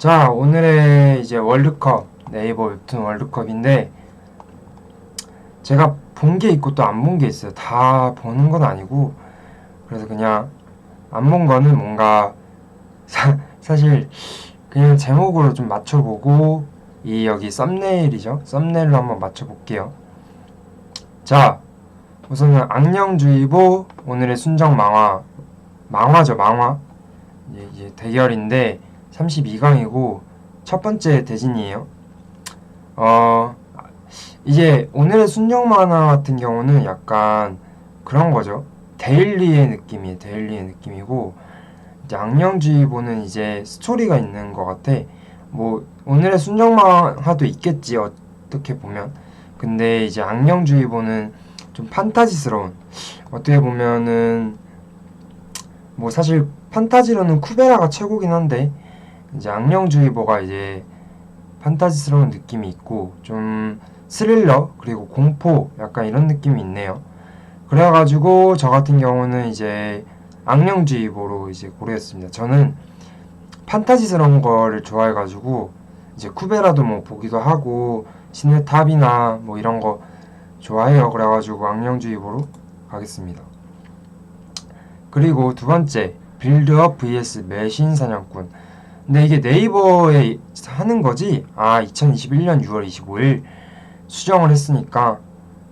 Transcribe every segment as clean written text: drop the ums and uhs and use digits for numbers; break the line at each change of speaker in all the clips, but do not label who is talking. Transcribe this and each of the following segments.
자, 오늘의 이제 월드컵, 네이버 웹툰 월드컵인데, 제가 본 게 있고 또 안 본 게 있어요. 다 보는 건 아니고, 그래서 그냥 안 본 거는 뭔가, 사실 그냥 제목으로 좀 맞춰보고, 여기 썸네일이죠? 썸네일로 한번 맞춰볼게요. 자, 우선은 악령주의보, 오늘의 순정 망화죠, 망화. 이제 대결인데, 32강이고, 첫 번째 대진이에요. 어, 이제 오늘의 순정 만화 같은 경우는 약간 그런 거죠. 데일리의 느낌이에요. 데일리의 느낌이고 이제 악령주의보는 이제 스토리가 있는 것 같아. 뭐 오늘의 순정 만화도 있겠지 어떻게 보면. 근데 이제 악령주의보는 좀 판타지스러운. 어떻게 보면은 뭐 사실 판타지로는 쿠베라가 최고긴 한데 이제 악령주의보가 이제 판타지스러운 느낌이 있고 좀 스릴러 그리고 공포 약간 이런 느낌이 있네요. 그래가지고 저 같은 경우는 이제 악령주의보로 이제 고르겠습니다. 저는 판타지스러운 거를 좋아해가지고 이제 쿠베라도 뭐 보기도 하고 신의 탑이나 뭐 이런 거 좋아해요. 그래가지고 악령주의보로 가겠습니다. 그리고 두 번째 빌드업 vs 매신 사냥꾼. 근데 이게 네이버에 하는 거지? 아, 2021년 6월 25일 수정을 했으니까.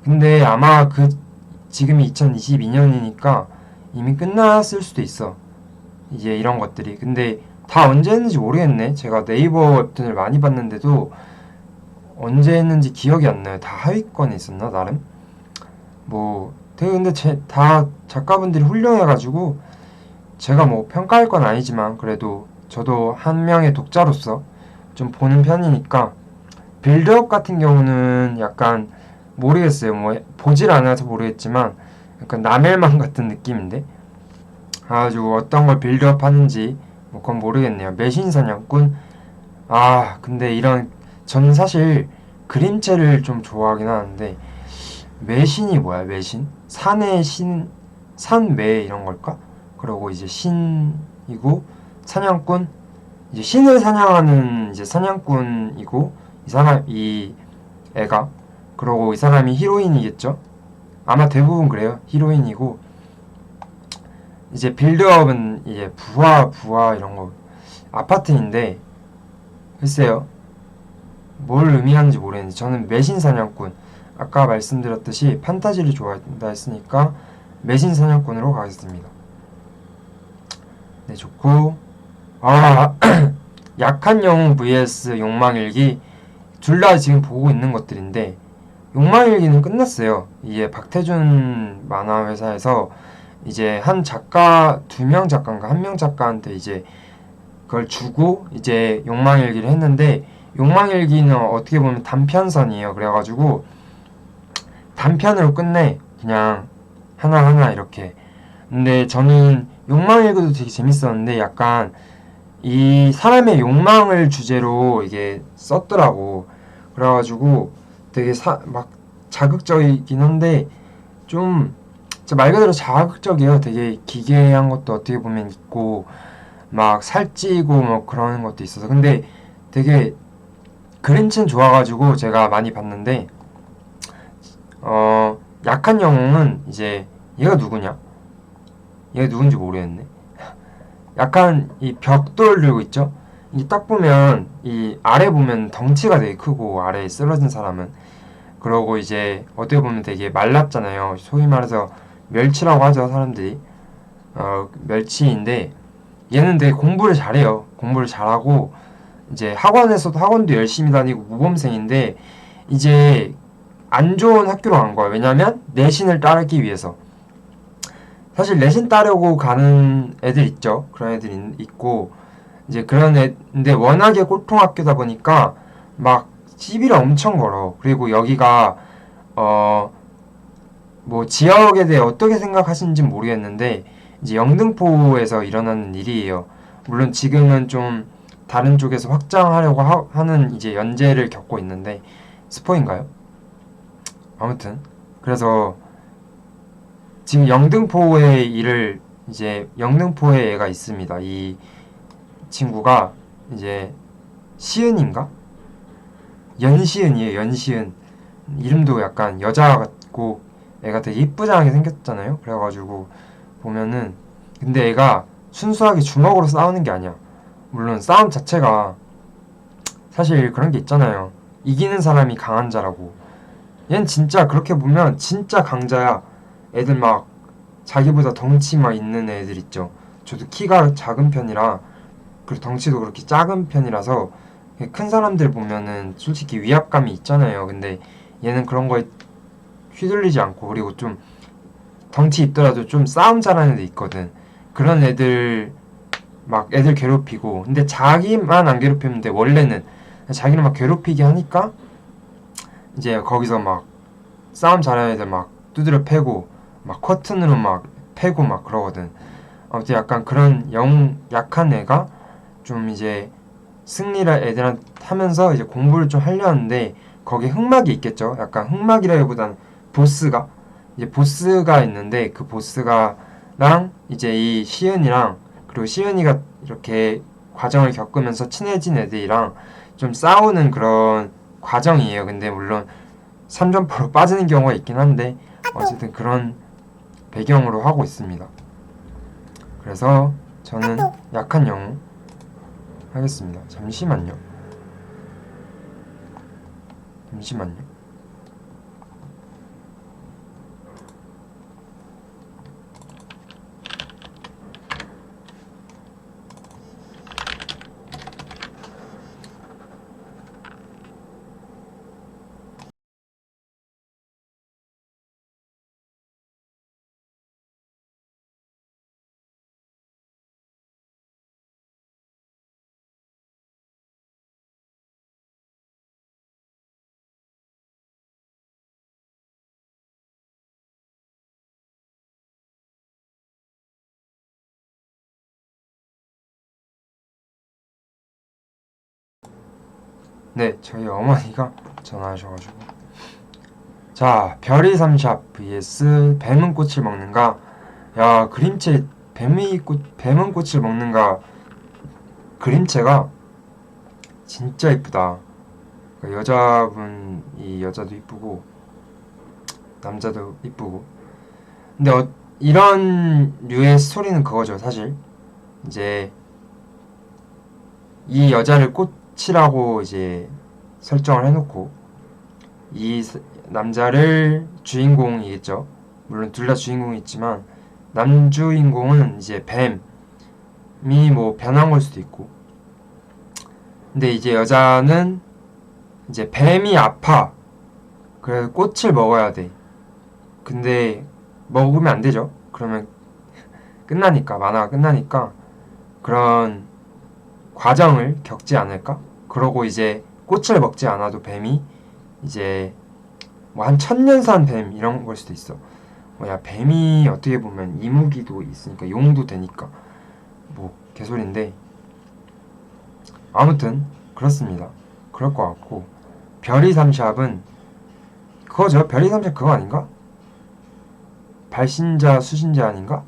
근데 아마 지금이 2022년이니까 이미 끝났을 수도 있어. 이제 이런 것들이. 근데 다 언제 했는지 모르겠네. 제가 네이버 웹툰을 많이 봤는데도 언제 했는지 기억이 안 나요. 다 하위권에 있었나, 나름? 뭐, 되게 근데 다 작가분들이 훌륭해가지고 제가 뭐 평가할 건 아니지만 그래도 저도 한 명의 독자로서 좀 보는 편이니까 빌드업 같은 경우는 약간 모르겠어요. 뭐 보질 않아서 모르겠지만 약간 라멜만 같은 느낌인데 아주 어떤 걸 빌드업 하는지 뭐 그건 모르겠네요. 매신 사냥꾼. 아 근데 이런 저는 사실 그림체를 좀 좋아하긴 하는데 매신이 뭐야? 매신? 산의 신, 산매 이런 걸까? 그리고 이제 신이고 사냥꾼 이제 신을 사냥하는 이제 사냥꾼이고 이 애가 그러고 이 사람이 히로인이겠죠? 아마 대부분 그래요. 히로인이고 이제 빌드업은 이제 부하 이런 거 아파트인데 글쎄요. 뭘 의미하는지 모르겠는데 저는 매신 사냥꾼 아까 말씀드렸듯이 판타지를 좋아한다 했으니까 매신 사냥꾼으로 가겠습니다. 네, 좋고 아 약한 영웅 vs 욕망일기 둘 다 지금 보고 있는 것들인데 욕망일기는 끝났어요. 이게 박태준 만화 회사에서 이제 한 작가 두 명 작가인가 한 명 작가한테 이제 그걸 주고 이제 욕망일기를 했는데 욕망일기는 어떻게 보면 단편선이에요. 그래가지고 단편으로 끝내 그냥 하나하나 이렇게. 근데 저는 욕망일기도 되게 재밌었는데 약간 이 사람의 욕망을 주제로 이게 썼더라고. 그래가지고 되게 막 자극적이긴 한데 좀 말 그대로 자극적이에요. 되게 기괴한 것도 어떻게 보면 있고 막 살찌고 뭐 그런 것도 있어서 근데 되게 그림체는 좋아가지고 제가 많이 봤는데 약한 영웅은 이제 얘가 누구냐? 얘가 누군지 모르겠네. 약간 이 벽돌 들고 있죠? 이 딱 보면 이 아래 보면 덩치가 되게 크고 아래에 쓰러진 사람은 그러고 이제 어떻게 보면 되게 말랐잖아요. 소위 말해서 멸치라고 하죠 사람들이. 멸치인데 얘는 되게 공부를 잘해요. 공부를 잘하고 이제 학원도 열심히 다니고 모범생인데 이제 안 좋은 학교로 간 거야. 왜냐면 내신을 따르기 위해서. 사실 내신 따려고 가는 애들 있죠. 그런 애들 있고 이제 그런 애인데 워낙에 꼴통 학교다 보니까 막 시비를 엄청 걸어. 그리고 여기가 어 뭐 지역에 대해 어떻게 생각하시는지 모르겠는데 이제 영등포에서 일어나는 일이에요. 물론 지금은 좀 다른 쪽에서 확장하려고 하는 이제 연재를 겪고 있는데 스포인가요? 아무튼 그래서 지금 영등포에 일을 이제 영등포에 애가 있습니다. 이 친구가 이제 시은인가? 연시은이에요. 연시은. 이름도 약간 여자 같고 애가 되게 이쁘장하게 생겼잖아요. 그래가지고 보면은 근데 애가 순수하게 주먹으로 싸우는 게 아니야. 물론 싸움 자체가 사실 그런 게 있잖아요. 이기는 사람이 강한 자라고. 얜 진짜 그렇게 보면 진짜 강자야. 애들 막 자기보다 덩치 막 있는 애들 있죠. 저도 키가 작은 편이라 그리고 덩치도 그렇게 작은 편이라서 큰 사람들 보면은 솔직히 위압감이 있잖아요. 근데 얘는 그런 거에 휘둘리지 않고 그리고 좀 덩치 있더라도 좀 싸움 잘하는 애들 있거든. 그런 애들 막 애들 괴롭히고 근데 자기만 안 괴롭히면 돼. 원래는 자기는 막 괴롭히게 하니까 이제 거기서 막 싸움 잘하는 애들 막 두드려 패고 막 커튼으로 막 패고 막 그러거든. 아무튼 약간 그런 약한 애가 좀 이제 승리를 애들한테 하면서 이제 공부를 좀 하려는데 거기에 흑막이 있겠죠. 약간 흑막이라기보다는 보스가 이제 보스가 있는데 그 보스가랑 이제 이 시은이랑 그리고 시은이가 이렇게 과정을 겪으면서 친해진 애들이랑 좀 싸우는 그런 과정이에요. 근데 물론 3점포로 빠지는 경우가 있긴 한데 어쨌든 그런 배경으로 하고 있습니다. 그래서 저는 약한 영웅 하겠습니다. 잠시만요. 잠시만요. 네, 저희 어머니가 전화하셔가지고 자, 별이 삼샵 vs 뱀은 꽃을 먹는가? 야, 그림체 뱀은 꽃을 먹는가? 그림체가 진짜 이쁘다. 그 여자도 이쁘고 남자도 이쁘고. 근데 이런 류의 스토리는 그거죠, 사실. 이제 이 여자를 꽃이라고 이제 설정을 해놓고 이 남자를 주인공이겠죠. 물론 둘 다 주인공이 있지만 남주인공은 이제 뱀이 뭐 변한 걸 수도 있고. 근데 이제 여자는 이제 뱀이 아파. 그래서 꽃을 먹어야 돼. 근데 먹으면 안 되죠. 그러면 끝나니까 만화가 끝나니까 그런 과정을 겪지 않을까? 그러고 이제 꽃을 먹지 않아도 뱀이 이제 뭐 한 1000년 산 뱀 이런 걸 수도 있어. 뭐야 뱀이 어떻게 보면 이무기도 있으니까 용도 되니까 뭐 개소리인데 아무튼 그렇습니다. 그럴 것 같고 별이 삼샵은 그거죠. 별이 삼샵 그거 아닌가? 발신자 수신자 아닌가?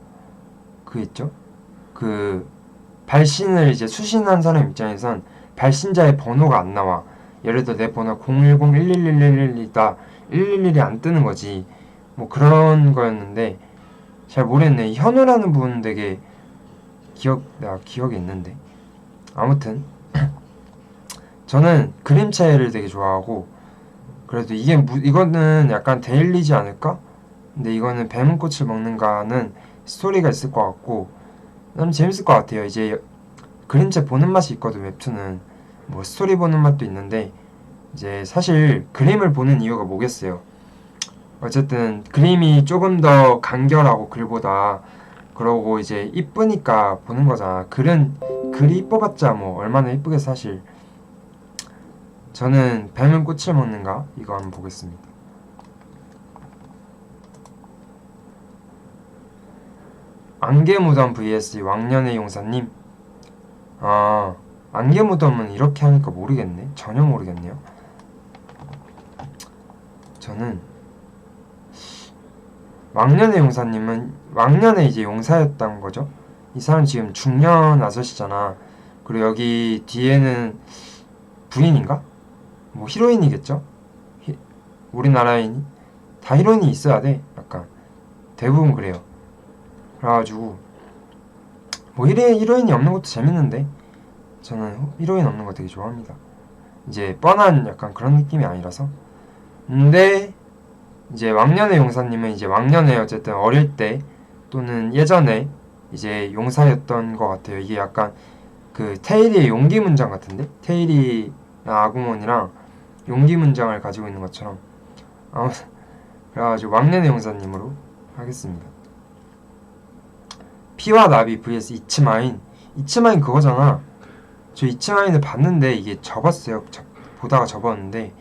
그 있죠. 그 발신을 이제 수신한 사람 입장에선 발신자의 번호가 안 나와. 예를 들어 내 번호 010-11111이다. 111이 안 뜨는 거지. 뭐 그런 거였는데 잘 모르겠네. 현우라는 분 되게 내가 기억이 있는데 아무튼 저는 그림체를 되게 좋아하고 그래도 이거는 약간 데일리지 않을까? 근데 이거는 뱀은 꽃을 먹는가는 스토리가 있을 것 같고 좀 재밌을 것 같아요. 이제 그림체 보는 맛이 있거든. 웹툰은 뭐 스토리 보는 맛도 있는데 이제 사실 그림을 보는 이유가 뭐겠어요. 어쨌든 그림이 조금 더 간결하고 글보다 그러고 이제 이쁘니까 보는 거잖아. 글이 이뻐봤자 뭐 얼마나 이쁘게 사실. 저는 뱀은 꽃을 먹는가 이거 한번 보겠습니다. 안개무덤 vs 왕년의 용사님. 아, 안개무덤은 이렇게 하니까 모르겠네. 전혀 모르겠네요. 저는 왕년의 용사님은 왕년에 이제 용사였던 거죠. 이 사람 지금 중년 아저씨잖아. 그리고 여기 뒤에는 부인인가? 뭐 히로인이겠죠? 우리나라인 다 히로인이 있어야 돼. 약간 대부분 그래요. 그래가지고 뭐 히로인이 없는 것도 재밌는데 저는 히로인 없는 거 되게 좋아합니다. 이제 뻔한 약간 그런 느낌이 아니라서. 근데 이제 왕년의 용사님은 이제 왕년에 어쨌든 어릴 때 또는 예전에 이제 용사였던 것 같아요. 이게 약간 그 테일이의 용기 문장 같은데? 테일이 아구몬이랑 용기 문장을 가지고 있는 것처럼. 아무튼 그래가지고 왕년의 용사님으로 하겠습니다. 피와 나비 vs 이츠마인. 이츠마인 그거잖아. 저 이츠마인을 봤는데 이게 접었어요. 보다가 접었는데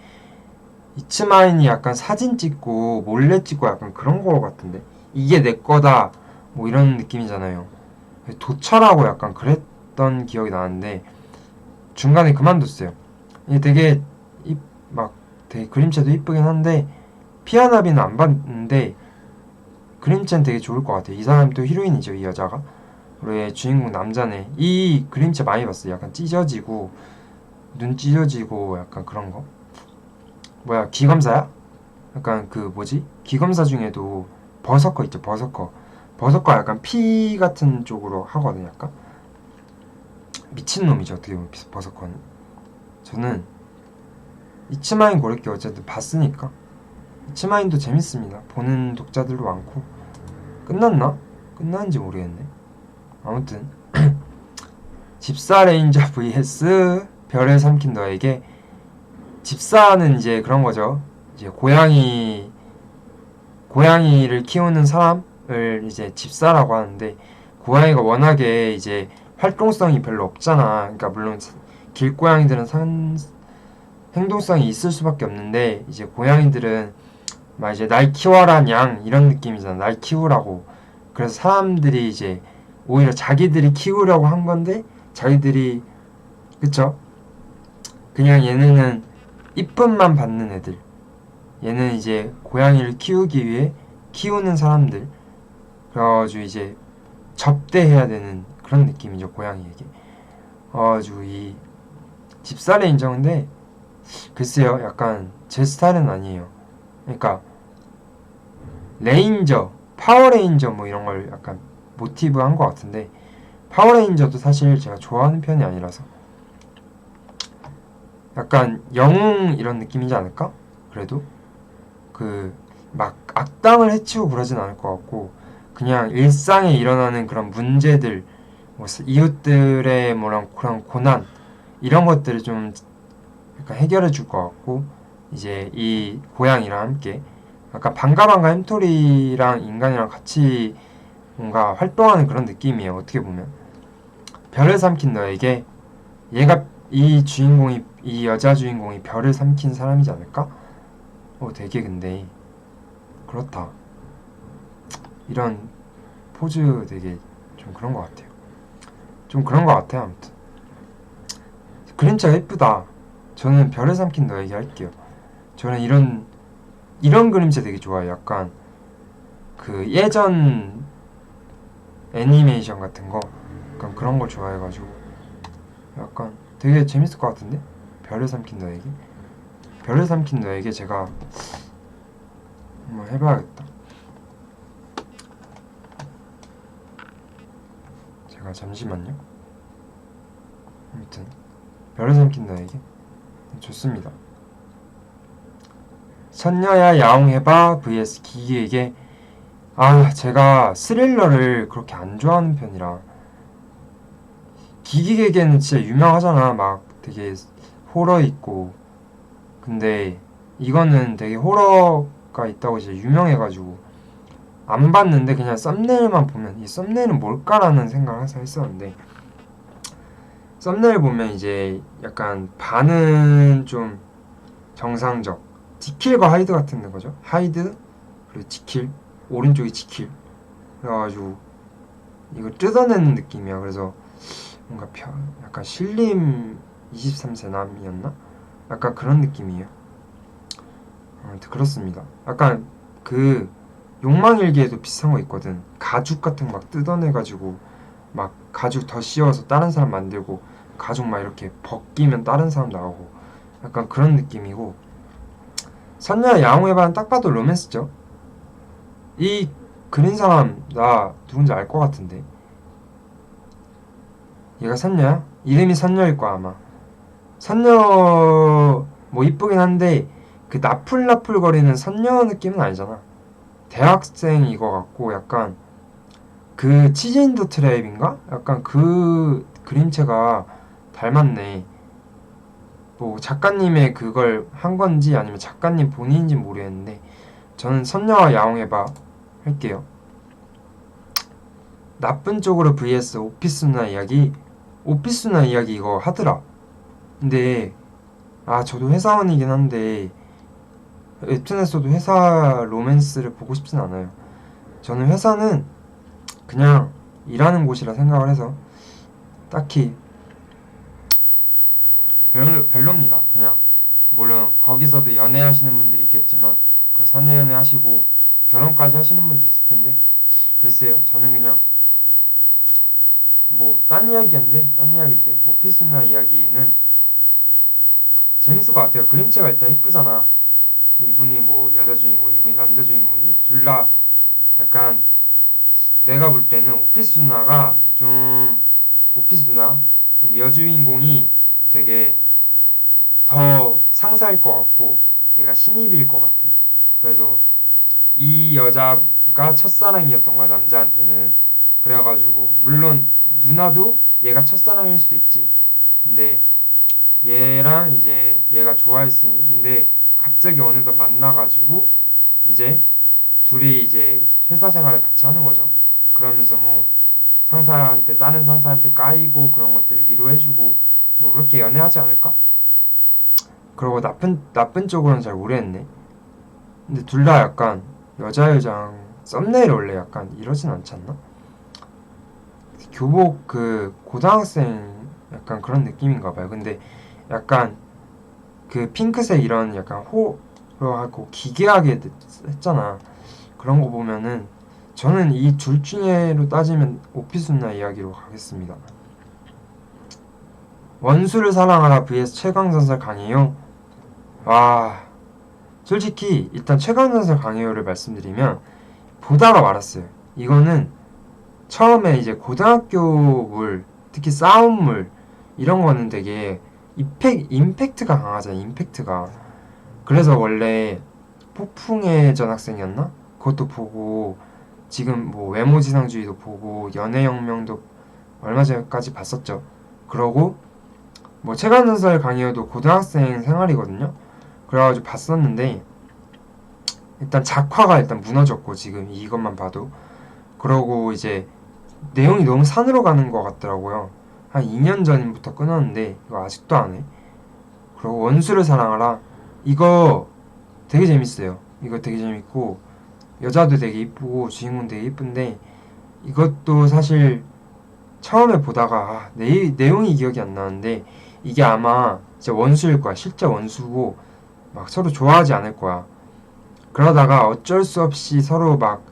이츠마인이 약간 사진 찍고 몰래 찍고 약간 그런 거 같은데 이게 내 거다 뭐 이런 느낌이잖아요. 도철하고 약간 그랬던 기억이 나는데 중간에 그만뒀어요. 이게 되게 막 되게 그림체도 이쁘긴 한데 피아나비는 안 봤는데 그림체는 되게 좋을 것 같아요. 이 사람이 또 히로인이죠, 이 여자가. 우리 주인공 남자네. 이 그림체 많이 봤어요. 약간 찢어지고 눈 찢어지고 약간 그런 거. 뭐야, 귀검사야? 약간 그 뭐지? 귀검사 중에도 버서커 있죠, 버서커. 버서커 약간 피 같은 쪽으로 하거든, 약간. 미친놈이죠, 어떻게 보면 버서커는. 저는 이츠마인 고르키 어쨌든 봤으니까 이츠마인도 재밌습니다. 보는 독자들도 많고. 끝났나? 끝났는지 모르겠네. 아무튼 집사 레인저 vs 별을 삼킨 너에게. 집사는 이제 그런 거죠. 이제 고양이를 키우는 사람을 이제 집사라고 하는데 고양이가 워낙에 이제 활동성이 별로 없잖아. 그러니까 물론 길고양이들은 행동성이 있을 수밖에 없는데 이제 고양이들은 막 이제 날 키워라 냥 이런 느낌이잖아. 날 키우라고. 그래서 사람들이 이제 오히려 자기들이 키우려고 한 건데 자기들이 그쵸? 그냥 얘네는 이쁨만 받는 애들. 얘는 이제 고양이를 키우기 위해 키우는 사람들. 그래가지고 이제 접대해야 되는 그런 느낌이죠, 고양이에게. 그래가지고 이 집사를 인정인데 글쎄요, 약간 제 스타일은 아니에요. 그러니까 레인저, 파워레인저 뭐 이런 걸 약간 모티브 한 것 같은데 파워레인저도 사실 제가 좋아하는 편이 아니라서 약간 영웅 이런 느낌이지 않을까? 그래도 그 막 악당을 해치고 그러진 않을 것 같고 그냥 일상에 일어나는 그런 문제들 뭐 이웃들의 뭐랑 그런 고난 이런 것들을 좀 약간 해결해 줄 것 같고 이제 이 고양이랑 함께 약간 반가반가 햄토리랑 인간이랑 같이 뭔가 활동하는 그런 느낌이에요. 어떻게 보면 별을 삼킨 너에게 얘가 이 여자 주인공이 별을 삼킨 사람이지 않을까? 되게 근데 그렇다. 이런 포즈 되게 좀 그런 것 같아요. 좀 그런 것 같아요. 아무튼 그림체가 예쁘다. 저는 별을 삼킨 너에게 할게요. 저는 이런 그림체 되게 좋아해요. 약간 그 예전 애니메이션 같은 거 약간 그런 걸 좋아해가지고 약간 되게 재밌을 것 같은데? 별을 삼킨 너에게? 별을 삼킨 너에게 제가 한번 해봐야겠다. 제가 잠시만요. 아무튼 별을 삼킨 너에게 좋습니다. 선녀야 야옹해봐 vs 기기에게. 제가 스릴러를 그렇게 안 좋아하는 편이라 기기에게는 진짜 유명하잖아. 막 되게 호러 있고. 근데 이거는 되게 호러가 있다고 진짜 유명해가지고 안 봤는데 그냥 썸네일만 보면 이 썸네일은 뭘까라는 생각을 항상 했었는데 썸네일 보면 이제 약간 반은 좀 정상적 지킬과 하이드 같은 거죠. 하이드 그리고 지킬 오른쪽이 지킬 그래가지고 이걸 뜯어내는 느낌이야. 그래서 뭔가 약간 신림 23세 남이었나? 약간 그런 느낌이에요. 아무튼 그렇습니다. 약간 그 욕망일기에도 비슷한 거 있거든. 가죽 같은 거 막 뜯어내가지고 막 가죽 더 씌워서 다른 사람 만들고 가죽 막 이렇게 벗기면 다른 사람 나오고 약간 그런 느낌이고, 선녀 야옹해봐는 딱 봐도 로맨스죠. 이 그린 사람 나 누군지 알 것 같은데. 얘가 선녀야? 이름이 선녀일 거야 아마. 선녀 뭐 이쁘긴 한데 그 나풀나풀거리는 선녀 느낌은 아니잖아. 대학생 이거 같고 약간 그 치즈인더 트랩인가? 약간 그 그림체가 닮았네. 뭐 작가님의 그걸 한 건지 아니면 작가님 본인인지 모르겠는데 저는 선녀와 야옹해봐 할게요. 나쁜 쪽으로 vs 오피스 누나 이야기. 오피스 누나 이야기 이거 하더라. 근데 저도 회사원이긴 한데 웹툰에서도 회사 로맨스를 보고 싶진 않아요. 저는 회사는 그냥 일하는 곳이라 생각을 해서 딱히 별로입니다. 그냥 물론 거기서도 연애하시는 분들이 있겠지만 그걸 사내 연애하시고 결혼까지 하시는 분도 있을 텐데 글쎄요. 저는 그냥 뭐 딴 이야기인데 오피스 누나 이야기는 재밌을 것 같아요. 그림체가 일단 이쁘잖아. 이분이 뭐 여자 주인공, 이분이 남자 주인공인데 둘 다 약간 내가 볼 때는 오피스 누나가 좀 오피스 누나 근데 여주인공이 되게 더 상사일 것 같고 얘가 신입일 것 같아. 그래서 이 여자가 첫사랑이었던 거야 남자한테는. 그래가지고 물론 누나도 얘가 첫사랑일 수도 있지. 근데 얘랑 이제 얘가 좋아했으니 근데 갑자기 어느덧 만나가지고 이제 둘이 이제 회사 생활을 같이 하는 거죠. 그러면서 뭐 상사한테 다른 상사한테 까이고 그런 것들을 위로해주고 뭐 그렇게 연애하지 않을까? 그리고 나쁜 쪽으로는 잘 모르겠네. 근데 둘 다 약간 여자 썸네일 원래 약간 이러진 않지 않나? 교복 그 고등학생 약간 그런 느낌인가 봐요. 근데 약간 그 핑크색 이런 약간 호러하고 기괴하게 했잖아. 그런 거 보면은 저는 이 둘 중에로 따지면 오피스 누나 이야기로 가겠습니다. 원수를 사랑하라 vs 최강전설 강해요. 와 솔직히 일단 최강전설 강해요를 말씀드리면 보다가 말았어요. 이거는 처음에 이제 고등학교물 특히 싸움물 이런 거는 되게 임팩트가 강하잖아. 임팩트가. 그래서 원래 폭풍의 전학생이었나? 그것도 보고 지금 뭐 외모지상주의도 보고 연애혁명도 얼마 전까지 봤었죠. 그러고 뭐 최강전설 강의여도 고등학생 생활이거든요. 그래가지고 봤었는데 일단 작화가 일단 무너졌고 지금 이것만 봐도 그러고 이제 내용이 너무 산으로 가는 것 같더라고요. 한 2년 전부터 끊었는데 이거 아직도 안 해. 그리고 원수를 사랑하라 이거 되게 재밌어요. 이거 되게 재밌고 여자도 되게 이쁘고 주인공 되게 이쁜데 이것도 사실 처음에 보다가 내용이 기억이 안 나는데 이게 아마 진짜 원수일 거야. 실제 원수고 막 서로 좋아하지 않을 거야. 그러다가 어쩔 수 없이 서로 막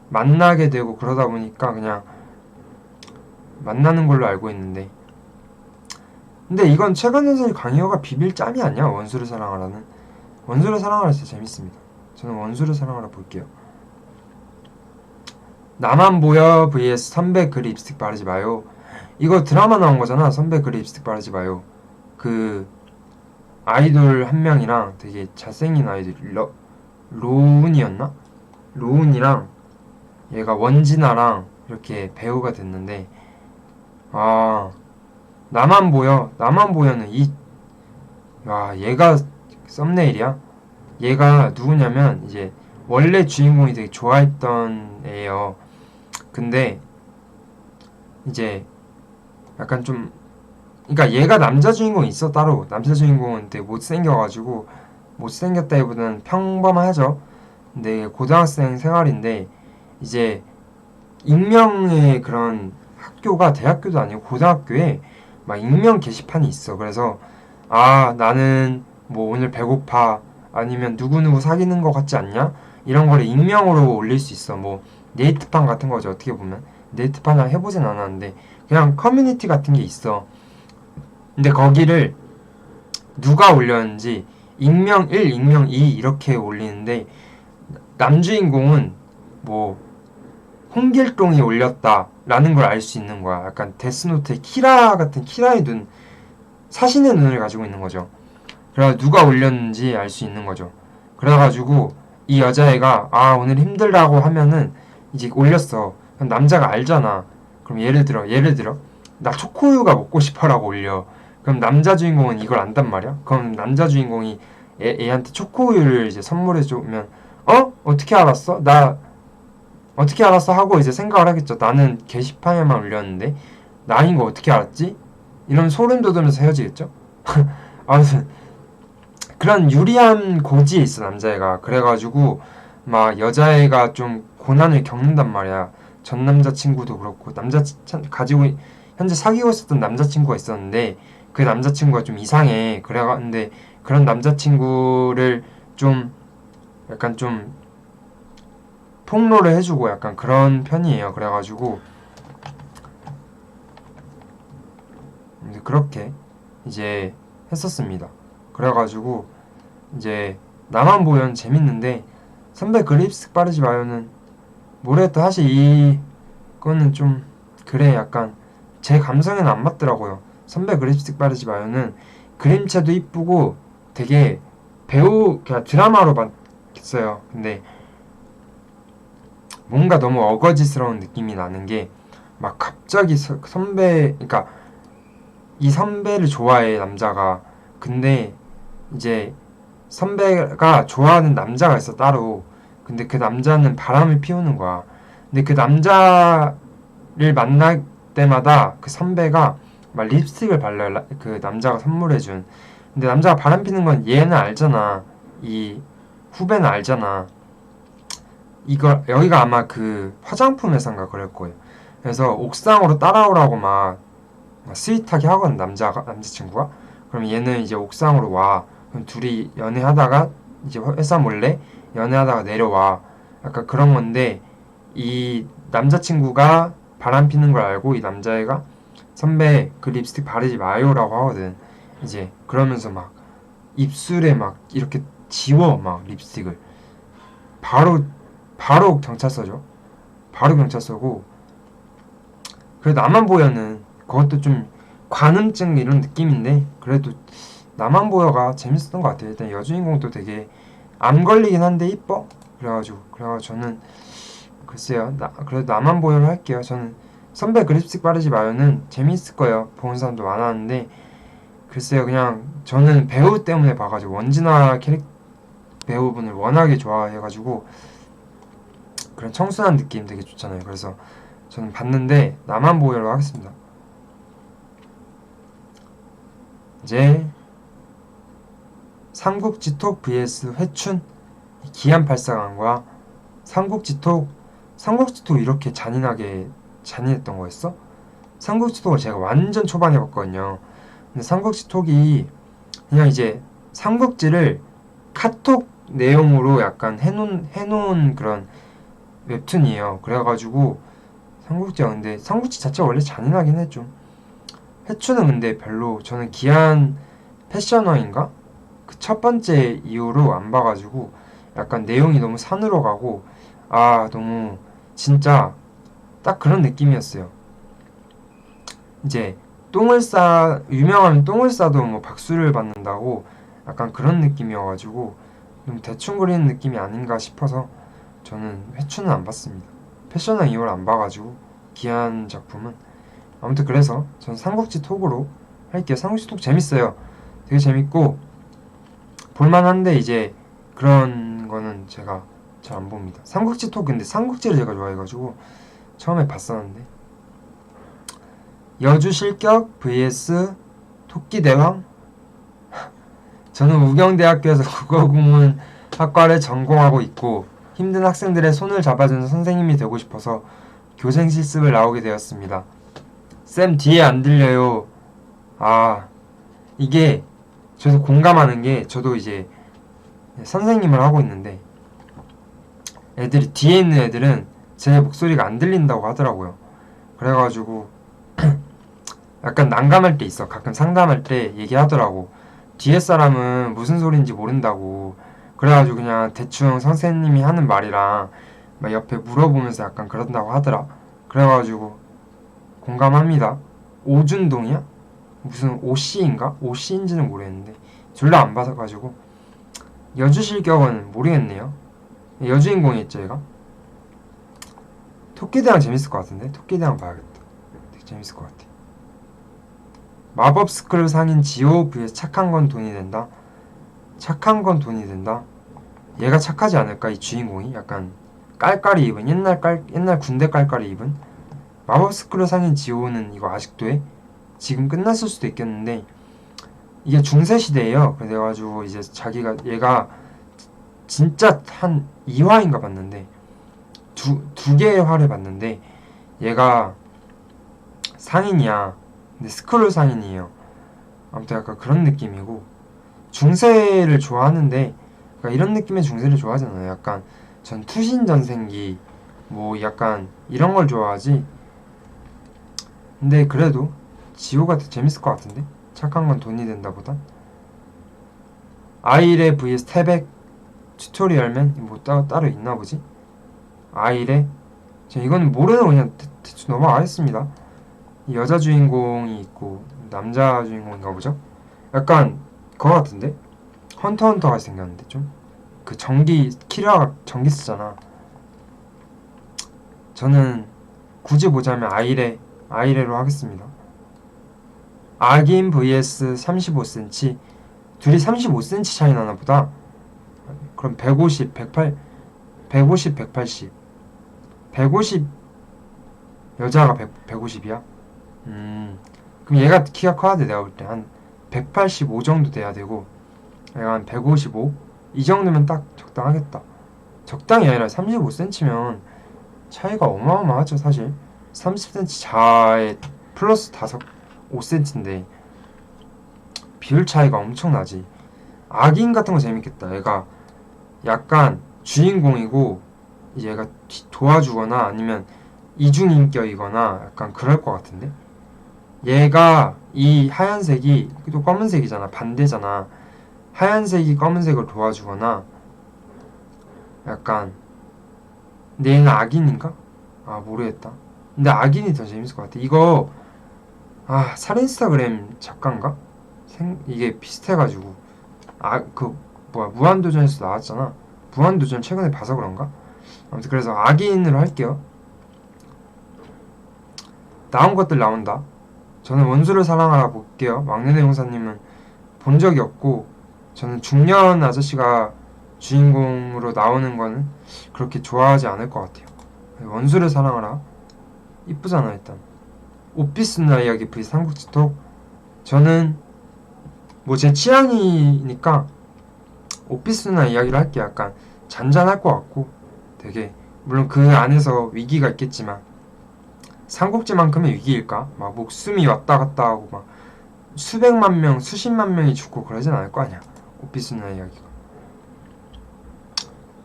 만나게 되고 그러다 보니까 그냥 만나는 걸로 알고 있는데 근데 이건 최강전설 강희호가 비빌 짬이 아니야. 원수를 사랑하라는 원수를 사랑하라 진짜 재밌습니다. 저는 원수를 사랑하라 볼게요. 나만 보여 vs 선배 그 립스틱 바르지 마요. 이거 드라마 나온 거잖아. 선배 그 립스틱 바르지 마요. 그 아이돌 한 명이랑 되게 잘생긴 아이돌 로운이었나? 로운이랑 얘가 원진아랑 이렇게 배우가 됐는데 나만 보여는 얘가 썸네일이야. 얘가 누구냐면 이제 원래 주인공이 되게 좋아했던 애예요. 근데 이제 약간 좀 그러니까 얘가 남자 주인공이 있어 따로. 남자 주인공은 되게 못생겨가지고 못생겼다기보다는 평범하죠. 근데 고등학생 생활인데 이제 익명의 그런 학교가 대학교도 아니고 고등학교에 막 익명 게시판이 있어. 그래서 나는 뭐 오늘 배고파 아니면 누구누구 사귀는 것 같지 않냐? 이런 거를 익명으로 올릴 수 있어. 뭐 네이트판 같은 거죠. 어떻게 보면 네이트판을 해보진 않았는데 그냥 커뮤니티 같은 게 있어. 근데 거기를 누가 올렸는지 익명 1, 익명 2 이렇게 올리는데 남주인공은 뭐 홍길동이 올렸다라는 걸 알 수 있는 거야. 약간 데스노트의 키라 같은 키라의 눈, 사신의 눈을 가지고 있는 거죠. 그래서 누가 올렸는지 알 수 있는 거죠. 그래가지고 이 여자애가 아 오늘 힘들다고 하면은 이제 올렸어. 그럼 남자가 알잖아. 그럼 예를 들어 나 초코우유가 먹고 싶어라고 올려. 그럼 남자 주인공은 이걸 안단 말이야. 그럼 남자 주인공이 애한테 초코우유를 이제 선물해 주면 어떻게 알았어? 나 어떻게 알았어? 하고 이제 생각을 하겠죠. 나는 게시판에만 올렸는데 나 아닌 거 어떻게 알았지? 이런 소름 돋으면서 헤어지겠죠. 아무튼 그런 유리한 고지에 있어 남자애가. 그래가지고 막 여자애가 좀 고난을 겪는단 말이야. 전 남자친구도 그렇고 가지고 현재 사귀고 있었던 남자친구가 있었는데 그 남자친구가 좀 이상해. 그래가는데 그런 남자친구를 좀 약간 좀 폭로를 해주고 약간 그런 편이에요. 그래가지고 그렇게 이제 했었습니다. 그래가지고 이제 나만 보면 재밌는데 선배 그 립스틱 바르지 마요는 모르겠다. 사실 이거는 좀 그래 약간 제 감성에는 안 맞더라고요. 선배 그 립스틱 바르지 마요는 그림체도 이쁘고 되게 배우 그냥 드라마로 봤어요. 근데 뭔가 너무 어거지스러운 느낌이 나는 게 막 갑자기 선배 그러니까 이 선배를 좋아해 남자가. 근데 이제 선배가 좋아하는 남자가 있어 따로. 근데 그 남자는 바람을 피우는 거야. 근데 그 남자를 만날 때마다 그 선배가 막 립스틱을 발라. 그 남자가 선물해준. 근데 남자가 바람 피는 건 얘는 알잖아. 이 후배는 알잖아. 이거 여기가 아마 그 화장품 회사인가 그럴 거예요. 그래서 옥상으로 따라오라고 막 스윗하게 하거든 남자친구가. 그럼 얘는 이제 옥상으로 와. 그럼 둘이 연애하다가 이제 회사 몰래 연애하다가 내려와. 약간 그런 건데 이 남자친구가 바람 피는 걸 알고 이 남자애가 선배 그 립스틱 바르지 마요라고 하거든. 이제 그러면서 막 입술에 막 이렇게 지워 막 립스틱을 바로 경찰서죠. 바로 경찰서고. 그래도 나만 보여는 그것도 좀 관음증 이런 느낌인데 그래도 나만 보여가 재밌었던 것 같아요. 일단 여주인공도 되게 암 걸리긴 한데 이뻐. 그래가지고 저는 글쎄요. 그래도 나만 보여를 할게요. 저는 선배 그 립스틱 바르지 마요는 재밌을 거예요. 보는 사람도 많았는데 글쎄요. 그냥 저는 배우 때문에 봐가지고 원진아 배우분을 워낙에 좋아해가지고 그런 청순한 느낌 되게 좋잖아요. 그래서 저는 봤는데 나만 보여로 하겠습니다. 이제 삼국지톡 vs 회춘 기안84강과 삼국지톡 이렇게 잔인했던 거였어? 삼국지톡을 제가 완전 초반에 봤거든요. 근데 삼국지톡이 그냥 이제 삼국지를 카톡 내용으로 약간 해놓은 그런 웹툰이에요. 그래가지고 삼국지가 근데 삼국지 자체가 원래 잔인하긴 해 좀. 회춘은 근데 별로 저는 기안 패셔너인가? 그 첫 번째 이후로 안 봐가지고 약간 내용이 너무 산으로 가고 너무 진짜 딱 그런 느낌이었어요. 이제 유명하면 똥을 싸도 뭐 박수를 받는다고 약간 그런 느낌이어가지고 좀 대충 그리는 느낌이 아닌가 싶어서 저는 회춘은 안 봤습니다. 패셔너 이후로 안 봐가지고 기안 작품은 아무튼 그래서 전 삼국지 톡으로 할게요. 삼국지 톡 재밌어요. 되게 재밌고 볼만한데 이제 그런 거는 제가 잘 안 봅니다. 삼국지 톡 근데 삼국지를 제가 좋아해가지고 처음에 봤었는데 여주 실격 vs 토끼대왕. 저는 우경대학교에서 국어국문 학과를 전공하고 있고 힘든 학생들의 손을 잡아주는 선생님이 되고 싶어서 교생 실습을 나오게 되었습니다. 쌤 뒤에 안 들려요. 이게 저도 공감하는 게 저도 이제 선생님을 하고 있는데 애들이 뒤에 있는 애들은 제 목소리가 안 들린다고 하더라고요. 그래가지고 약간 난감할 때 있어. 가끔 상담할 때 얘기하더라고. 뒤에 사람은 무슨 소리인지 모른다고. 그래가지고 그냥 대충 선생님이 하는 말이랑 막 옆에 물어보면서 약간 그런다고 하더라. 그래가지고 공감합니다. 오준동이야? 무슨 오씨인가? 오씨인지는 모르겠는데 둘 다 안 봐서가지고 여주 실격은 모르겠네요. 여주인공이 있죠 얘가. 토끼대왕 재밌을 것 같은데 토끼대왕 봐야겠다. 되게 재밌을 것 같아. 마법 스크롤 상인 지오 vs 착한 건 돈이 된다. 착한 건 돈이 된다. 얘가 착하지 않을까 이 주인공이? 약간 깔깔이 입은 옛날 군대 깔깔이 입은. 마법 스크롤 상인 지오는 이거 아직도 해? 지금 끝났을 수도 있겠는데 이게 중세 시대예요. 그래가지고 이제 자기가 얘가 진짜 한 2화인가 봤는데 두 개의 화를 봤는데 얘가 상인이야. 근데 스크롤 상인이에요. 아무튼 약간 그런 느낌이고 중세를 좋아하는데 그러니까 이런 느낌의 중세를 좋아하잖아요. 약간 전 투신 전생기 뭐 약간 이런 걸 좋아하지. 근데 그래도 지오가 더 재밌을 것 같은데 착한 건 돈이 된다 보다. 아이레 vs 태백 튜토리얼맨 뭐 따로 있나 보지? 아이레 이거는 모르는 그냥 대충 넘어가겠습니다. 여자 주인공이 있고 남자 주인공인가 보죠? 약간 그거 같은데? 헌터 같이 생겼는데 좀? 그 키라가 전기 쓰잖아. 저는 굳이 보자면 아이레로 하겠습니다. 악인 vs 35cm 둘이 35cm 차이 나나 보다. 그럼 150, 150, 180 150 여자가 150이야? 그럼 얘가 키가 커야 돼. 내가 볼 때 한 185 정도 돼야 되고 얘가 한 155? 이 정도면 딱 적당하겠다. 적당이 아니라 35cm면 차이가 어마어마하죠 사실. 30cm 자에 플러스 5cm인데 비율 차이가 엄청나지. 악인 같은 거 재밌겠다. 얘가 약간 주인공이고 얘가 도와주거나 아니면 이중인격이거나 약간 그럴 것 같은데. 얘가 이 하얀색이 또 검은색이잖아. 반대잖아. 하얀색이 검은색을 도와주거나 약간. 근데 얘는 악인인가? 아 모르겠다. 근데 악인이 더 재밌을 것 같아. 이거 살인스타그램 작가인가? 이게 비슷해가지고 무한도전에서 나왔잖아. 무한도전 최근에 봐서 그런가? 아무튼 그래서 악인으로 할게요. 나온 것들 나온다. 저는 원수를 사랑하라 볼게요. 막내네 용사님은 본 적이 없고 저는 중년 아저씨가 주인공으로 나오는 거는 그렇게 좋아하지 않을 것 같아요. 원수를 사랑하라 이쁘잖아. 일단 오피스 누나 이야기 vs 삼국지톡. 저는 뭐 제 취향이니까 오피스 누나 이야기를 할게요. 약간 잔잔할 것 같고 되게 물론 그 안에서 위기가 있겠지만 삼국지만큼의 위기일까? 막 목숨이 왔다 갔다 하고 막 수백만 명, 수십만 명이 죽고 그러진 않을 거 아니야. 오피스 누나 이야기가.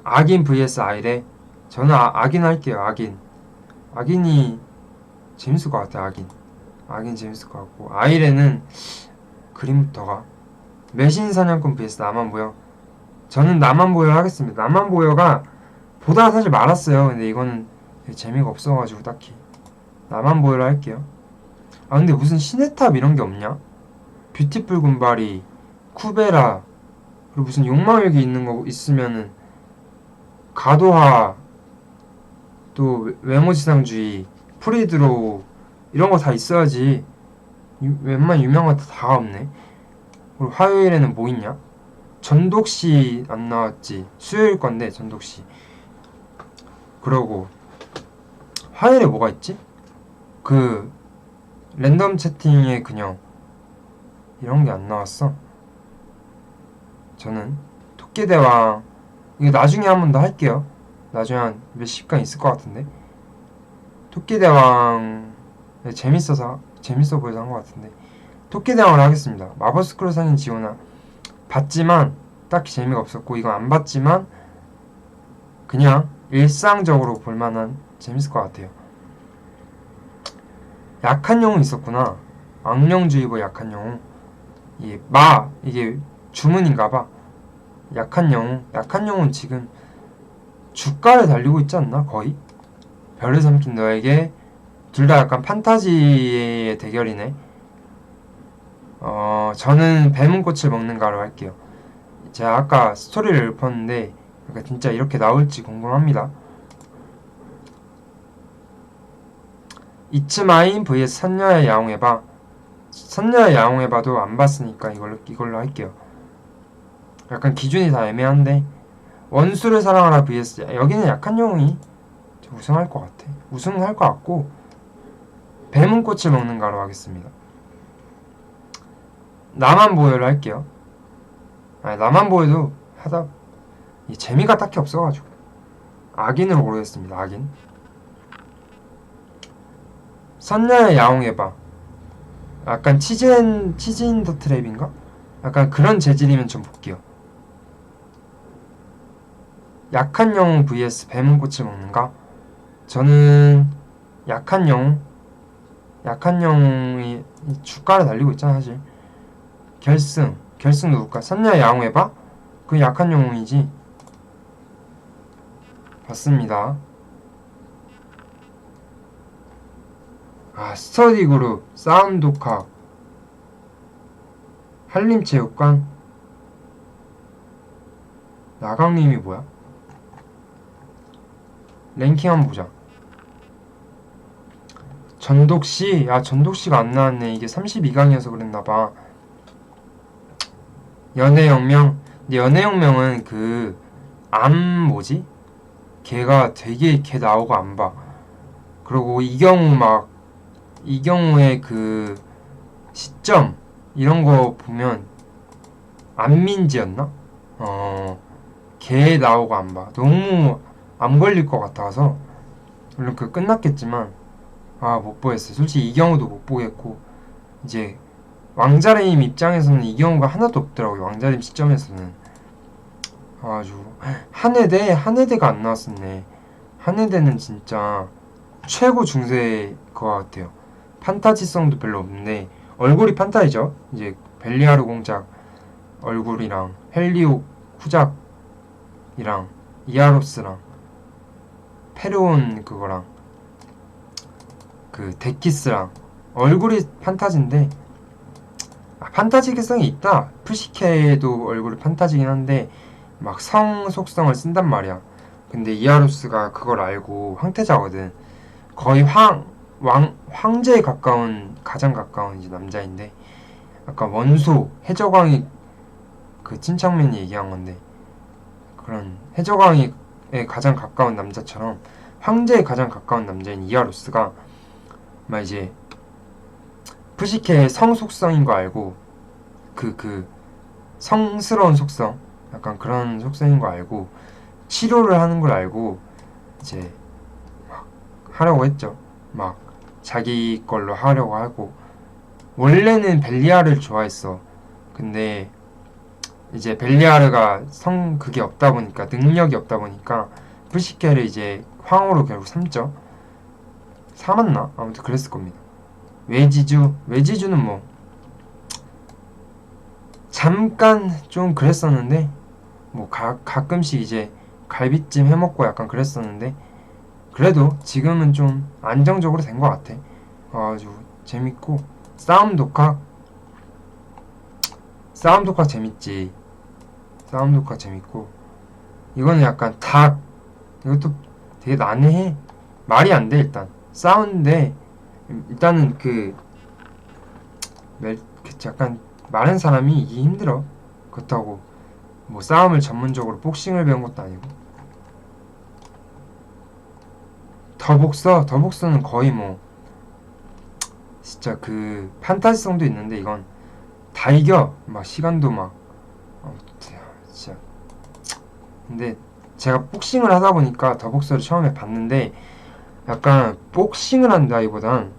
악인 vs 아이레. 저는 악인 할게요. 악인이 재밌을 것 같아. 악인 재밌을 것 같고 아이레는 그림부터가. 매신사냥꾼 vs 남한보여. 저는 남한보여 하겠습니다. 남한보여가 보다가 사실 말았어요. 근데 이거는 재미가 없어가지고 딱히 남한보여를 할게요. 근데 무슨 시네탑 이런 게 없냐? 뷰티풀 군바리, 쿠베라, 그리고 무슨 욕망력이 있는 거 있으면은 가도하, 또 외모지상주의, 프리드로우 이런 거 다 있어야지. 웬만 유명한 거 다 없네. 그리고 화요일에는 뭐 있냐? 전독씨 안 나왔지. 수요일 건데 전독씨. 그러고 화요일에 뭐가 있지? 그 랜덤 채팅의 그녀 이런 게 안 나왔어. 저는 토끼대왕 이거 나중에 한 번 더 할게요. 나중에 한 몇십간 있을 것 같은데. 토끼대왕 재밌어 보여서 한 것 같은데 토끼대왕을 하겠습니다. 마법 스크롤 상인 지오나 봤지만 딱히 재미가 없었고 이건 안 봤지만 그냥 일상적으로 볼만한 재밌을 것 같아요. 약한 영웅 있었구나. 악령주의보 약한 영웅. 이게 주문인가봐. 약한 영웅은 지금 주가를 달리고 있지 않나? 거의? 별을 삼킨 너에게. 둘 다 약간 판타지의 대결이네. 저는 뱀은꽃을 먹는가로 할게요. 제가 아까 스토리를 읊었는데 그러니까 진짜 이렇게 나올지 궁금합니다. 이츠마인 vs 선녀의 야옹해봐. 선녀의 야옹해봐도 안 봤으니까 이걸로 할게요. 약간 기준이 다 애매한데 원수를 사랑하라 vs 여기는 약한 영웅이 우승할 것 같아. 우승할 것 같고 뱀은꽃을 먹는가로 하겠습니다. 나만 보여를 할게요. 아니 나만 보여도 하다 재미가 딱히 없어가지고 악인으로 고르겠습니다. 악인. 선녀의 야옹해봐. 약간 치즈 인 더 트랩인가? 약간 그런 재질이면 좀 볼게요. 약한 영웅 vs 뱀은꽃을 먹는가? 저는 약한 영웅이 주가를 달리고 있잖아 사실. 결승 누굴까? 선녀의 야옹해봐? 그 약한 영웅이지. 봤습니다. 스터디 그룹, 싸움 독학, 한림체육관, 나강림이 뭐야? 랭킹 한번 보자. 전독씨? 전독씨가 안 나왔네. 이게 32강이어서 그랬나봐. 연애혁명? 근데 연애혁명은 뭐지? 걔가 되게 걔 나오고 안 봐. 그리고 이경우의 시점 이런 거 보면 안민지였나? 걔 나오고 안 봐. 너무 안 걸릴 것 같아서 물론 끝났겠지만 못 보겠어요. 솔직히 이경우도 못 보겠고 이제 왕자레임 입장에서는 이경우가 하나도 없더라고요. 왕자레임 시점에서는 아주 한해대가 안 나왔었네. 한해대는 진짜 최고 중세일 것 같아요. 판타지성도 별로 없는데 얼굴이 판타지죠. 이제 벨리아르 공작 얼굴이랑 헬리옥 후작이랑 이아로스랑 페르온 그거랑 데키스랑 얼굴이 판타지인데 판타지성이 있다. 푸시케도 얼굴이 판타지긴 한데 막 성 속성을 쓴단 말이야. 근데 이아로스가 그걸 알고 황태자거든. 거의 황제에 가장 가까운 이제 남자인데 아까 원소 해적왕이 친창민이 얘기한 건데 그런 해적왕에 가장 가까운 남자처럼 황제에 가장 가까운 남자인 이아로스가 막 이제 푸시케의 성 속성인 거 알고 성스러운 속성 약간 그런 속성인 거 알고 치료를 하는 걸 알고 이제 막 하려고 했죠. 막 자기 걸로 하려고 하고 원래는 벨리아를 좋아했어. 근데 이제 벨리아르가 그게 없다 보니까 능력이 없다 보니까 푸시케를 이제 황후로 결국 삼죠. 삼았나? 아무튼 그랬을 겁니다. 외지주는 뭐 잠깐 좀 그랬었는데 뭐 가끔씩 이제 갈비찜 해먹고 약간 그랬었는데 그래도 지금은 좀 안정적으로 된 것 같아. 아주 재밌고 싸움 독학 재밌지. 싸움 독학 재밌고 이거는 약간 이것도 되게 난해해. 말이 안 돼. 일단 싸우는데 일단은 약간 많은 사람이 이기 힘들어. 그렇다고 뭐 싸움을 전문적으로 복싱을 배운 것도 아니고. 더복서는 거의 뭐 진짜 판타지성도 있는데 이건 다 이겨. 막 시간도 막 진짜. 근데 제가 복싱을 하다 보니까 더복서를 처음에 봤는데 약간 복싱을 한다기보단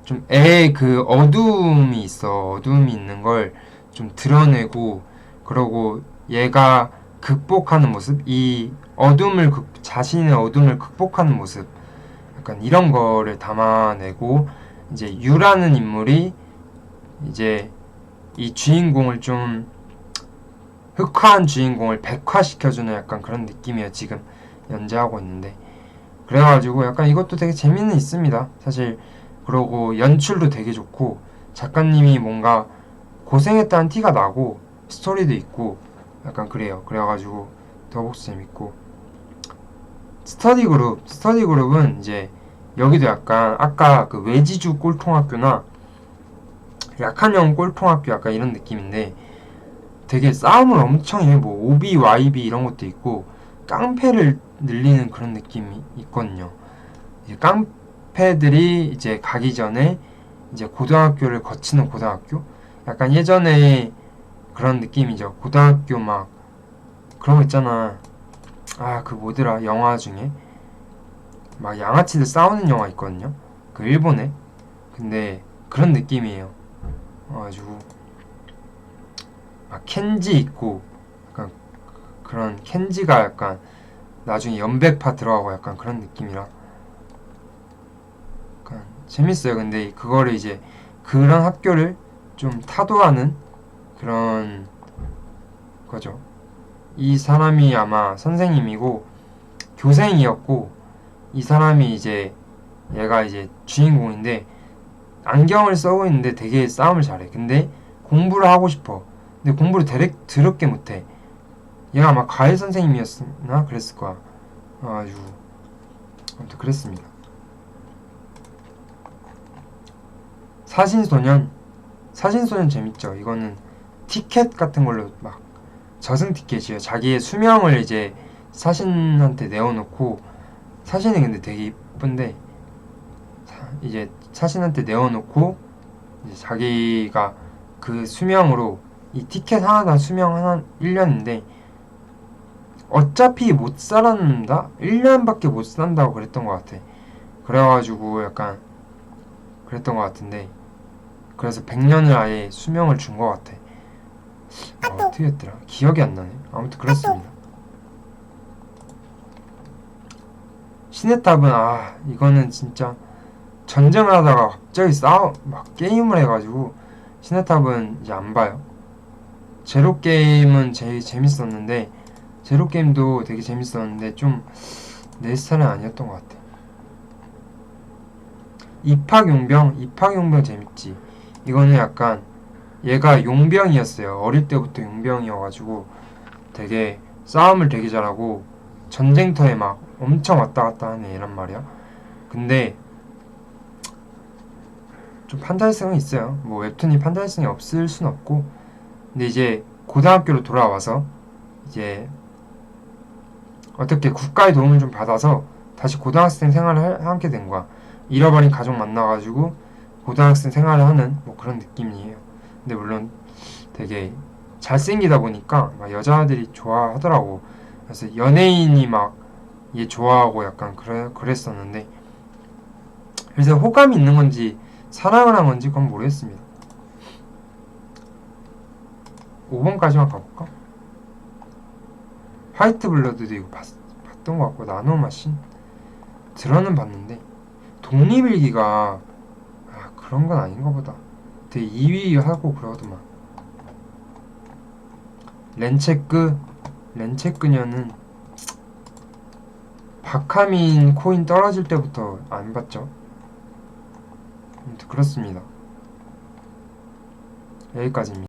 좀 어두움이 있어. 어두움이 있는 걸 좀 드러내고 그러고 얘가 극복하는 모습, 자신의 어둠을 극복하는 모습, 약간 이런 거를 담아내고 이제 유라는 인물이 이제 이 주인공을 좀 흑화한 주인공을 백화시켜주는 약간 그런 느낌이에요. 지금 연재하고 있는데. 그래가지고 약간 이것도 되게 재미는 있습니다. 사실. 그러고 연출도 되게 좋고 작가님이 뭔가 고생했다는 티가 나고 스토리도 있고 약간 그래요. 그래가지고 더복스 재밌고 스터디 그룹은 이제 여기도 약간 아까 그 외지주 꼴통학교나 약한 영 꼴통학교 약간 이런 느낌인데 되게 싸움을 엄청 해. 뭐 OB, YB 이런 것도 있고 깡패를 늘리는 그런 느낌이 있거든요. 이제 깡패들이 이제 가기 전에 이제 고등학교를 거치는 고등학교? 약간 예전에 그런 느낌이죠. 고등학교 막 그런 거 있잖아. 아, 그 뭐더라? 영화 중에 막 양아치들 싸우는 영화 있거든요. 그 일본에. 근데 그런 느낌이에요. 그래가지고 막 켄지 있고 약간 그런 켄지가 약간 나중에 연백파 들어가고 약간 그런 느낌이라 약간 재밌어요. 근데 그거를 이제 그런 학교를 좀 타도하는 그런 거죠. 이 사람이 아마 선생님이고 교생이었고 이 사람이 이제 얘가 이제 주인공인데 안경을 쓰고 있는데 되게 싸움을 잘해. 근데 공부를 하고 싶어. 근데 공부를 더럽게 못해. 얘가 아마 과외 선생님이었나 그랬을 거야. 아주 아무튼 그랬습니다. 사신소년 사신소년 재밌죠. 이거는 티켓 같은 걸로 막 저승 티켓이에요. 자기의 수명을 이제 사신한테 내어놓고 사신이 근데 되게 이쁜데 이제 사신한테 내어놓고 이제 자기가 그 수명으로 이 티켓 하나당 수명 하나 1년인데 어차피 못 살았다? 1년밖에 못 산다고 그랬던 것 같아. 그래가지고 약간 그랬던 것 같은데 그래서 100년을 아예 수명을 준 것 같아. 어떻게 했더라? 기억이 안 나네. 아무튼 그렇습니다. 시네탑은 이거는 진짜 전쟁을 하다가 갑자기 막 게임을 해가지고 시네탑은 이제 안 봐요. 제로게임은 제일 재밌었는데 제로게임도 되게 재밌었는데 좀 내 스타일은 아니었던 것 같아. 입학용병 재밌지. 이거는 약간 얘가 용병이었어요. 어릴 때부터 용병이어가지고 되게 싸움을 되게 잘하고 전쟁터에 막 엄청 왔다 갔다 하는 애란 말이야. 근데 좀 판타지성은 있어요. 뭐 웹툰이 판타지성이 없을 순 없고 근데 이제 고등학교로 돌아와서 이제 어떻게 국가의 도움을 좀 받아서 다시 고등학생 생활을 하게 된 거야. 잃어버린 가족 만나가지고 고등학생 생활을 하는 뭐 그런 느낌이에요. 근데 물론 되게 잘생기다 보니까 막 여자들이 좋아하더라고. 그래서 연예인이 막 얘 좋아하고 약간 그랬었는데 그래서 호감이 있는 건지 사랑을 한 건지 그건 모르겠습니다. 5번까지만 가볼까? 화이트 블러드도 이거 봤던 것 같고 나노마신 들어는 봤는데 독립일기가 그런 건 아닌가 보다. 되게 2위 하고 그러더만. 렌체크녀는 박하민 코인 떨어질 때부터 안 봤죠. 그렇습니다. 여기까지입니다.